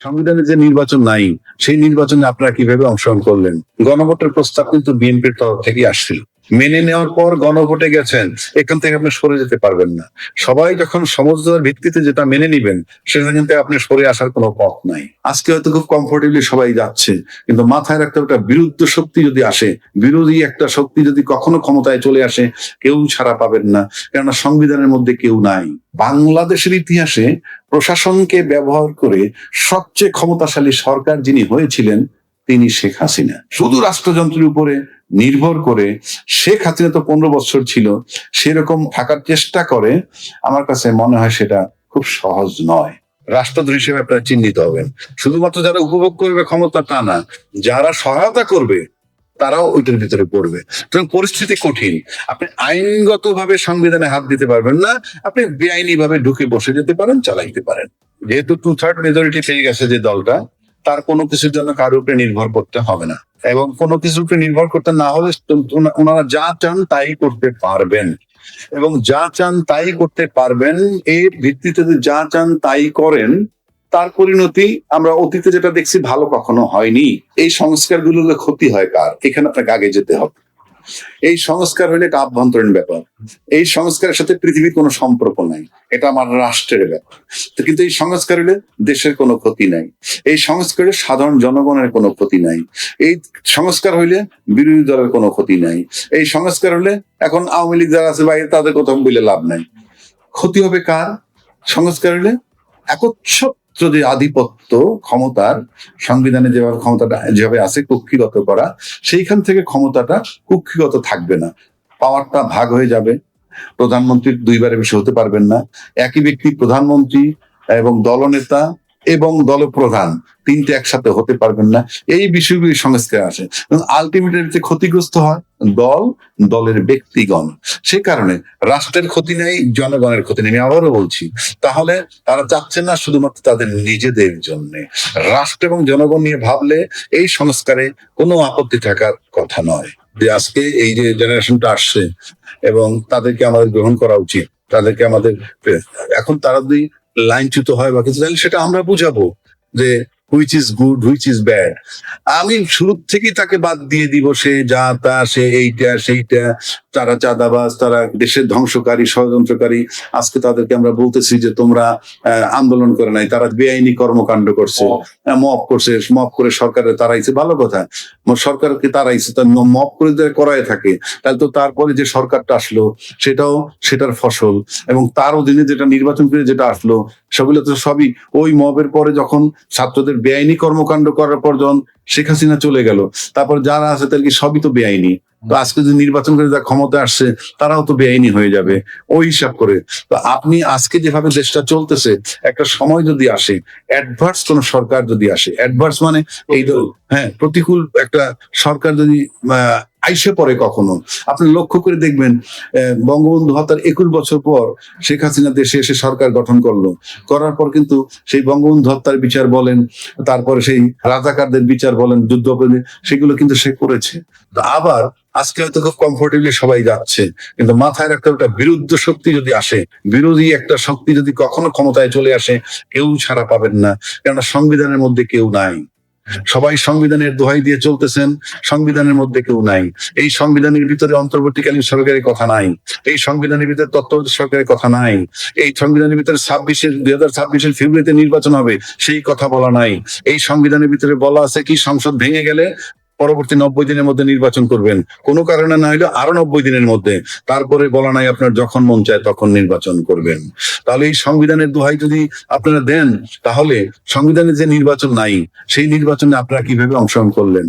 সংবিধানে যে নির্বাচন নাই, সেই নির্বাচনে আপনারা কিভাবে অংশগ্রহণ করলেন? গণভোটের প্রস্তাব কিন্তু বিএনপির তরফ থেকেই আসছিল। মেনে নেওয়ার পর গণভোটে গেছেন, এখান থেকে আপনি সরে যেতে পারবেন না। সবাই যখন সমঝোতার ভিত্তিতে যেটা মেনে নিবেন, সেখান থেকে আপনি সরে আসার কোনো পথ নাই। আজকে হয়তো খুব কমফোর্টেবলি সবাই যাচ্ছে, কিন্তু মাথায় রাখতে একটা বিরুদ্ধ শক্তি যদি আসে, বিরোধী একটা শক্তি যদি কখনো ক্ষমতায় চলে আসে, কেউ ছাড়া পাবেন না, কেননা সংবিধানের মধ্যে কেউ নাই। বাংলাদেশের ইতিহাসে প্রশাসনকে ব্যবহার করে সবচেয়ে ক্ষমতাশালী সরকার যিনি হয়েছিলেন, তিনি শেখ হাসিনা। শুধু রাষ্ট্রযন্ত্রের উপরে নির্ভর করে শেখ হাসিনা তো 15 বছর ছিল, সেরকম থাকার চেষ্টা করে। আমার কাছে মনে হয় সেটা খুব সহজ নয়। রাষ্ট্রদ্রোহী হিসেবে আপনারা চিহ্নিত হবেন। শুধুমাত্র যারা উপভোগ করবে ক্ষমতা তা না, যারা সহায়তা করবে তারাও ওইটার ভিতরে পড়বে। সুতরাং পরিস্থিতি কঠিন। আপনি আইনগত ভাবে সংবিধানে হাত দিতে পারবেন না, আপনি বেআইনি ভাবে ঢুকে বসে যেতে পারেন, চালাইতে পারেন। যেহেতু 2/3 মেজরিটি পেয়ে গেছে যে দলটা, তার কোনো কিছুর জন্য কারোর উপরে নির্ভর করতে হবে না, এবং কোনো কিছুর উপরে নির্ভর করতে না হলে ওনারা যা চান তাই করতে পারবেন, এবং যা চান তাই করতে পারবেন। এর ভিত্তিতে যা চান তাই করেন, তার পরিণতি আমরা অতীতে যেটা দেখছি ভালো কখনো হয়নি। এই সংস্কারগুলোর ক্ষতি হয় কার? এখানে আপনাকে আগে যেতে হবে। এই সংস্কার হলে একটা আভ্যন্তরীণ ব্যাপার। এই সংস্কারের সাথে পৃথিবীর কোনো সম্পর্ক নাই, এটা আমার রাষ্ট্রের ব্যাপার। কিন্তু এই সংস্কার হলে দেশের কোনো ক্ষতি নাই, এই সংস্কারে সাধারণ জনগণের কোনো ক্ষতি নাই, এই সংস্কার হইলে বিরোধী দলের কোনো ক্ষতি নাই, এই সংস্কার হলে এখন আওয়ামী লীগ যারা আছে বাইরে তাদের কথা বলে লাভ নাই। ক্ষতি হবে কার? সংস্কার হলে একচ্ছত্র যে আধিপত্য ক্ষমতার, সংবিধানে যেভাবে ক্ষমতাটা যেভাবে আছে কক্ষিগত করা, সেইখান থেকে ক্ষমতাটা কক্ষিগত থাকবে না, পাওয়ারটা ভাগ হয়ে যাবে। প্রধানমন্ত্রী দুইবারের বেশি হতে পারবেন না। একই ব্যক্তি প্রধানমন্ত্রী এবং দলনেতা এবং দলপ্রধান তিনটে একসাথে হতে পারবেন না। এই বিষয়গুলি সংস্কার আসে, এবং আলটিমেটলি ক্ষতিগ্রস্ত হয় দল, দলের ব্যক্তিগণ। সে কারণে রাষ্ট্রের ক্ষতি নেই, জনগণের ক্ষতি নেই। আমি আবারও বলছি, তাহলে তারা চাচ্ছেন না শুধুমাত্র তাদের নিজেদের জন্য। রাষ্ট্র এবং জনগণ নিয়ে ভাবলে এই সংস্কারে কোনো আপত্তি থাকার কথা নয়। যে আজকে এই যে জেনারেশনটা আসছে, এবং তাদেরকে আমাদের গ্রহণ করা উচিত, তাদেরকে আমাদের, এখন তারা যদি লাইনচ্যুত হয় বা কিছু, তাহলে সেটা আমরা বুঝাবো যে which is good, which is bad. আমি শুরু থেকেই তাকে বাদ দিয়ে দিব, সে যা তা, সে এইটা সেইটা, তারা চাঁদাবাজ, তারা দেশের ধ্বংসকারী, ষড়যন্ত্রকারী। আজকে তাদেরকে আমরা বলতেছি যে তোমরা আন্দোলন করে নাই, তারা বেআইনি কর্মকাণ্ড করছে, মব করছে, মব করে সরকারের তারাইছে। ভালো কথা, সরকারকে তারাইছে, তার মব করে করায় থাকে, তাহলে তো তারপরে যে সরকারটা আসলো সেটাও সেটার ফসল, এবং তার অধীনে যেটা নির্বাচন করে যেটা আসলো সেগুলো তো সবই ওই মবের পরে, যখন ছাত্রদের বেআইনি কর্মকাণ্ড করার পর যখন শেখ হাসিনা চলে গেল, তারপর যারা আছে তাদেরকে সবই তো বেআইনি। তো আজকে যদি নির্বাচন করে যা ক্ষমতা আসছে তারাও তো বেআইনি হয়ে যাবে ওই হিসাব করে। তো আপনি আজকে যেভাবে দেশটা চলতেছে, একটা সময় যদি আসে, অ্যাডভার্স কোন সরকার যদি আসে, অ্যাডভার্স মানে এই প্রতিকূল একটা সরকার যদি আইসে পড়ে কখনো, আপনি লক্ষ্য করে দেখবেন বঙ্গবন্ধু হত্যার 21 বছর পর শেখ হাসিনা দেশে এসে সরকার গঠন করলো, করার পর কিন্তু সেই বঙ্গবন্ধু হত্যার বিচার বলেন, তারপরে সেই রাজাকারদের বিচার বলেন, যুদ্ধ সেগুলো কিন্তু সে করেছে। তো আবার আজকে হয়তো খুব কমফোর্টেবলি সবাই যাচ্ছে, কিন্তু মাথায় রাখতে একটা বিরুদ্ধ শক্তি যদি আসে, বিরোধী একটা শক্তি যদি কখনো ক্ষমতায় চলে আসে, কেউ ছাড়া পাবেন না, কেননা সংবিধানের মধ্যে কেউ নাই। সবাই সংবিধানের দোহাই দিয়ে চলতেছেন, সংবিধানের মধ্যে কেউ নাই। এই সংবিধানের ভিতরে অন্তর্বর্তীকালীন সরকারের কথা নাই, এই সংবিধানের ভিতরে তত্ত্বাবধায়ক সরকারের কথা নাই, এই সংবিধানের ভিতরে 2026 ফেব্রুয়ারিতে নির্বাচন হবে সেই কথা বলা নাই। এই সংবিধানের ভিতরে বলা আছে কি সংসদ ভেঙে গেলে পরবর্তী 90 দিনের মধ্যে নির্বাচন করবেন, কোনো কারণে না হলে আরো 90 দিনের মধ্যে। তারপরে বলা নাই আপনার যখন মন চায় তখন নির্বাচন করবেন। তাহলে এই সংবিধানের দোহাই যদি আপনারা দেন, তাহলে সংবিধানে যে নির্বাচন নাই, সেই নির্বাচনে আপনারা কিভাবে অংশগ্রহণ করলেন?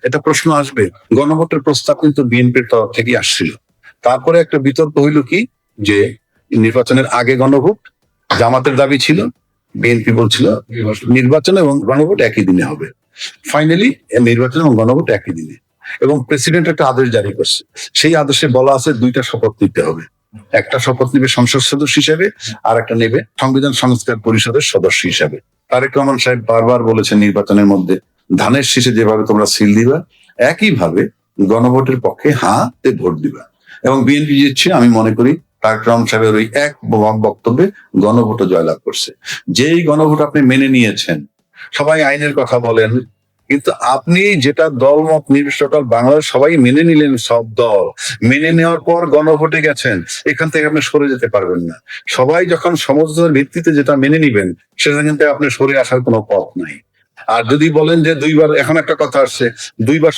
এটা প্রশ্ন আসবে। গণভোটের প্রস্তাব কিন্তু বিএনপির তরফ থেকে আসছিল। তারপরে একটা বিতর্ক হইল কি, যে নির্বাচনের আগে গণভোট, জামাতের দাবি ছিল, বিএনপি বলছিল নির্বাচন এবং গণভোট একই দিনে হবে। ফাইনালি নির্বাচন এবং গণভোট একই দিনে, এবং প্রেসিডেন্ট একটা আদেশ জারি করছে। সেই আদেশে বলা আছে 2টা শপথ নিতে হবে, একটা শপথ নেবে সংসদ সদস্য হিসেবে, আর একটা নেবে সংবিধান সংস্কার পরিষদের সদস্য হিসেবে। তারেক রহমান সাহেব বারবার বলেছেন নির্বাচনের মধ্যে ধানের শীষে যেভাবে তোমরা সিল দিবা, একইভাবে গণভোটের পক্ষে হাতে ভোট দিবা। এবং বিএনপি জিতছে, আমি মনে করি তারেক রহমান সাহেবের ওই এক বক্তব্যে গণভোটে জয়লাভ করছে। যেই গণভোট আপনি মেনে নিয়েছেন, সবাই আইনের কথা বলেন, কিন্তু আপনি যেটা দলমত নির্বিশেষে বাংলাদেশ সবাই মেনে নিলেন, সব দল মেনে নেওয়ার পর গণভোটে গেছেন, এখান থেকে আপনি সরে যেতে পারবেন না। সবাই যখন সমঝোতার ভিত্তিতে যেটা মেনে নিবেন, সেটা কিন্তু আপনি সরে আসার কোনো পথ নাই। আর যদি বলেন যে দুইবার, এখন একটা কথা আসছে, দুইবার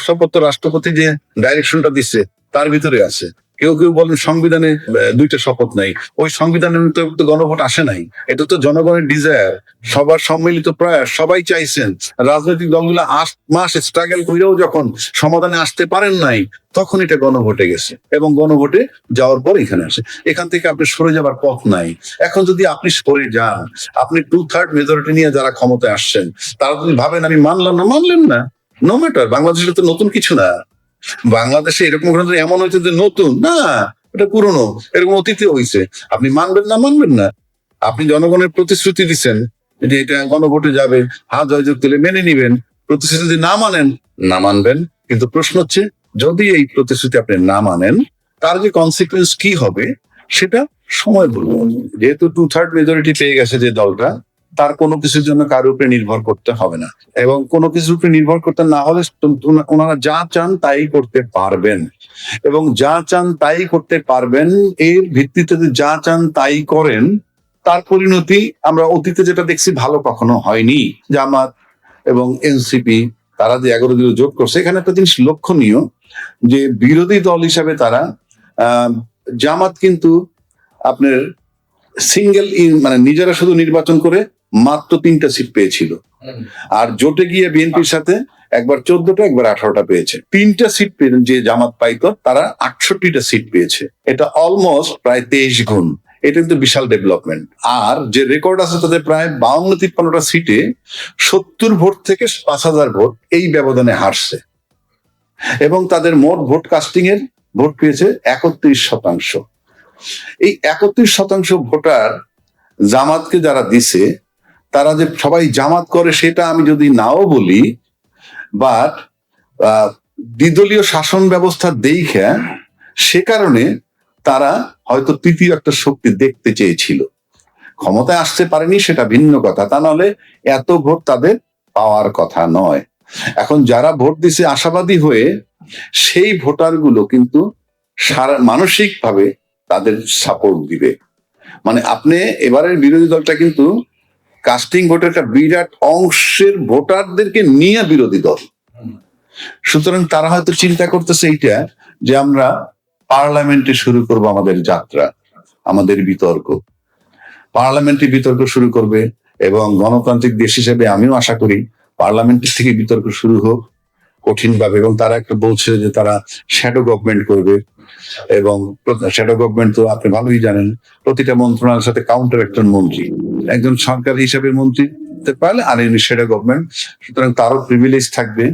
শপথ তো রাষ্ট্রপতি যে ডাইরেকশনটা দিচ্ছে তার ভিতরে আছে। কেউ কেউ বলেন সংবিধানে দুইটা শপথ নাই, ওই সংবিধানের তো গণভোট আসে নাই। এটা তো জনগণের ডিজায়ার, সবার সম্মিলিত প্রয়াস, সবাই চাইছেন। রাজনৈতিক দলগুলো ৮ মাস স্ট্রাগল করেও যখন সমাধানে আসতে পারেন নাই, তখন এটা গণভোটে গেছে, এবং গণভোটে যাওয়ার পর এখানে আসে। এখান থেকে আপনি সরে যাবার পথ নাই। এখন যদি আপনি সরে যান, আপনি 2/3 মেজরিটি নিয়ে যারা ক্ষমতায় আসছেন, তারা যদি ভাবেন আমি মানলাম না, মানলেন না, নো ম্যাটার, বাংলাদেশে তো নতুন কিছু না। বাংলাদেশে এরকম এমন হয়েছে যে নতুন না, এটা পুরনো, এরকম অতীতে হয়েছে। আপনি মানবেন না, মানবেন না। আপনি জনগণের প্রতিশ্রুতি দিচ্ছেন যে এটা গণভোটে যাবে, হ্যাঁ জয়যুক্ত দিলে মেনে নিবেন। প্রতিশ্রুতি যদি না মানেন, না মানবেন। কিন্তু প্রশ্ন হচ্ছে, যদি এই প্রতিশ্রুতি আপনি না মানেন, তার যে কনসিকুয়েন্স কি হবে সেটা সময় বলবো। যেহেতু 2/3 মেজরিটি পেয়ে গেছে যে দলটা, তার কোনো কিছুর জন্য কারোর উপরে নির্ভর করতে হবে না, এবং কোনো কিছুর উপরে নির্ভর করতে না হলে ওনারা যা চান তাই করতে পারবেন, এবং যা চান তাই করতে পারবেন। এর ভিত্তিতে যদি যা চান তাই করেন, তার পরিণতি আমরা অতীতে যেটা দেখছি ভালো কখনো হয়নি। জামাত এবং এনসিপি তারা যে 11 দিন যোগ করছে, এখানে একটা জিনিস লক্ষণীয় যে বিরোধী দল হিসাবে তারা জামাত কিন্তু আপনার সিঙ্গেল মানে নিজেরা শুধু নির্বাচন করে মাত্র 3টা সিট পেয়েছিল, আর জোটে গিয়ে বিএনপির সাথে একবার 14টা একবার 18টা পেয়েছে। 3টা সিট যে জামাত পাইতো, তারা 68টা সিট পেয়েছে। এটা অলমোস্ট প্রায় 23 গুণ। এটা কিন্তু বিশাল ডেভেলপমেন্ট। আর যে রেকর্ড আছে তাদের প্রায় 52-53টা সিটে 70 ভোট থেকে 5,000 ভোট এই ব্যবধানে হারছে, এবং তাদের মোট ভোট কাস্টিং এর ভোট পেয়েছে 31%। এই 31% ভোটার জামাতকে যারা দিছে, তারা যে সবাই জামাত করে সেটা আমি যদি নাও বলি, বাট দ্বিদলীয় শাসন ব্যবস্থা দেখে সে কারণে তারা হয়তো তৃতীয় একটা শক্তি দেখতে চেয়েছিল। ক্ষমতায় আসতে পারেনি সেটা ভিন্ন কথা, তা নাহলে এত ভোট তাদের পাওয়ার কথা নয়। এখন যারা ভোট দিছে আশাবাদী হয়ে, সেই ভোটারগুলো কিন্তু মানসিকভাবে তাদের সাপোর্ট দিবে। মানে আপনি এবারের বিরোধী দলটা কিন্তু কাস্টিং ভোটের একটা বিরাট অংশের ভোটারদেরকে নিয়ে বিরোধী দল। সুতরাং তারা হয়তো চিন্তা করতেছে এইটা যে আমরা পার্লামেন্টে শুরু করব আমাদের যাত্রা, আমাদের বিতর্ক, পার্লামেন্টে বিতর্ক শুরু করবে। এবং গণতান্ত্রিক দেশ হিসেবে আমিও আশা করি পার্লামেন্টের থেকে বিতর্ক শুরু হোক কঠিনভাবে। এবং তারা একটা বলছে যে তারা শ্যাডো গভর্নমেন্ট করবে, এবং শ্যাডো গভর্নমেন্ট তো আপনি ভালোই জানেন, প্রতিটা মন্ত্রণালয়ের সাথে কাউন্টার একজন মন্ত্রী, একজন সরকার হিসেবে মন্ত্রী পারলে আর এমনি শ্যাডো গভর্নমেন্ট। সুতরাং তারও প্রিভিলেজ থাকবে,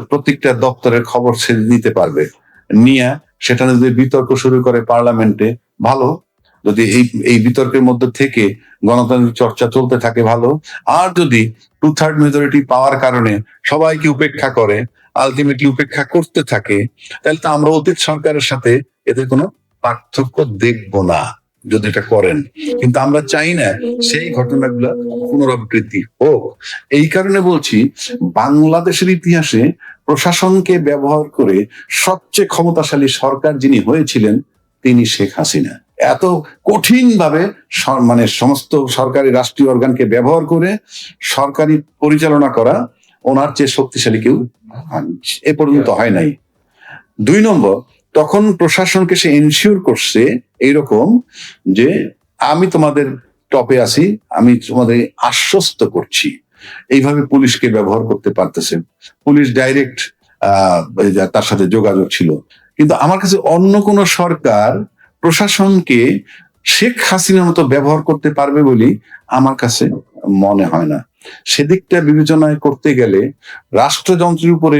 প্রত্যেকটা দপ্তরের খবর সে নিতে পারবে, নিয়ে সেটা যদি বিতর্ক শুরু করে পার্লামেন্টে ভালো। যদি এই বিতর্কের মধ্যে থেকে গণতান্ত্রিক চর্চা চলতে থাকে ভালো। আর যদি 2/3 মেজরিটি পাওয়ার কারণে সবাইকে উপেক্ষা করে, আলটিমেটলি উপেক্ষা করতে থাকে, তাহলে তো আমরা অতীত সরকারের সাথে এতে কোনো পার্থক্য দেখব না যদি এটা করেন। কিন্তু আমরা চাই না সেই ঘটনাগুলো পুনরাবৃত্তি হোক। এই কারণে বলছি, বাংলাদেশের ইতিহাসে প্রশাসনকে ব্যবহার করে সবচেয়ে ক্ষমতাশালী সরকার যিনি হয়েছিলেন তিনি শেখ হাসিনা। এত কঠিন ভাবে মানে সমস্ত সরকারি রাষ্ট্রীয় অর্গানকে ব্যবহার করে সরকারি পরিচালনা করা ওনার চেয়ে শক্তিশালী কেউ এ পর্যন্ত হয় নাই। 2 নম্বর, তখন প্রশাসনকে সে এনশিওর করছে এইরকম যে আমি তোমাদের টপে আছি, আমি তোমাদের আশ্বস্ত করছি। এইভাবে পুলিশকে ব্যবহার করতে পারতেছেন, পুলিশ ডাইরেক্ট তার সাথে যোগাযোগ ছিল। কিন্তু আমার কাছে অন্য কোন সরকার প্রশাসনকে শেখ হাসিনার মতো ব্যবহার করতে পারবে বলে আমার কাছে মনে হয় না। সেদিকটা বিবেচনায় করতে গেলে রাষ্ট্রযন্ত্রের উপরে,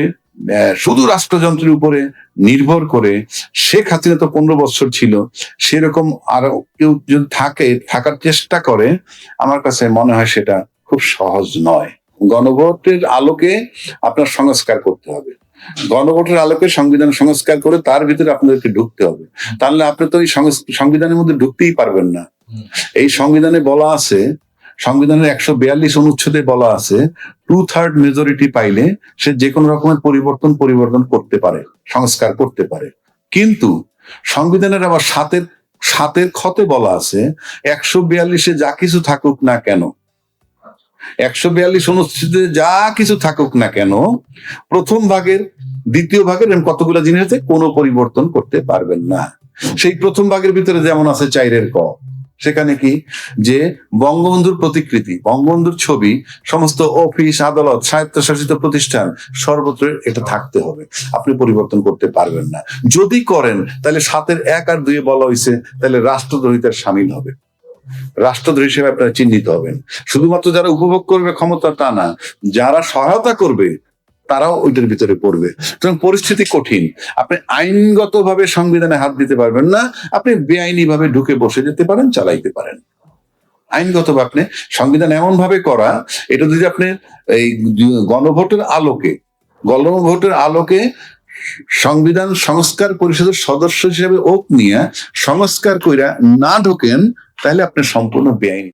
শুধু রাষ্ট্রযন্ত্রের উপরে নির্ভর করে শেখ হাসিনা তো 15 বছর ছিল, সেরকম আরো কেউ যদি থাকার চেষ্টা করে, আমার কাছে মনে হয় সেটা খুব সহজ নয়। গণভোটের আলোকে আপনার সংস্কার করতে হবে, গণভোটের আলোকে সংবিধান সংস্কার করে তার ভিতরে আপনাদেরকে ঢুকতে হবে। তাহলে আপনি তো এই সংবিধানের মধ্যে ঢুকতেই পারবেন না। এই সংবিধানে বলা আছে সংবিধানের 142 অনুচ্ছেদে বলা আছে 2/3 মেজরিটি পাইলে সে যে কোনো রকমের পরিবর্তন করতে পারে, সংস্কার করতে পারে। কিন্তু সংবিধানের আবার সাতের খতে বলা আছে 142-এ যা কিছু থাকুক না কেন, 142 অনুচ্ছেদে যা কিছু থাকুক না কেন, প্রথম ভাগের, দ্বিতীয় ভাগের কতগুলো জিনিস আছে, কোনো পরিবর্তন করতে পারবেন না। সেই প্রথম ভাগের ভিতরে যেমন আছে 4 ক, সেখানে কি যে বঙ্গবন্ধুর প্রতিকৃতি, বঙ্গবন্ধুর ছবি সমস্ত অফিস, আদালত, স্বায়ত্তশাসিত প্রতিষ্ঠান সর্বত্র এটা থাকতে হবে, আপনি পরিবর্তন করতে পারবেন না। যদি করেন তাহলে 7-1 আর 2 বলা হয়েছে, তাহলে রাষ্ট্রদ্রোহিতার শামিল হবে, রাষ্ট্রদ্রোহী হিসেবে আপনারা চিহ্নিত হবেন। শুধুমাত্র যারা উপভোগ করবে ক্ষমতা তা না, যারা সহায়তা করবে তারাও ওইটার ভিতরে পড়বে। সুতরাং পরিস্থিতি কঠিন। আপনি আইনগত ভাবে সংবিধানে হাত দিতে পারবেন না, আপনি বেআইনি ভাবে ঢুকে বসে যেতে পারেন, চালাইতে পারেন। আইনগত ভাবে আপনি সংবিধান এমন ভাবে করা, এটা যদি আপনি এই গণভোটের আলোকে সংবিধান সংস্কার পরিষদের সদস্য হিসেবে ওক নিয়ে সংস্কার কইরা না ঢোকেন, তাহলে আপনি সম্পূর্ণ বেআইনি।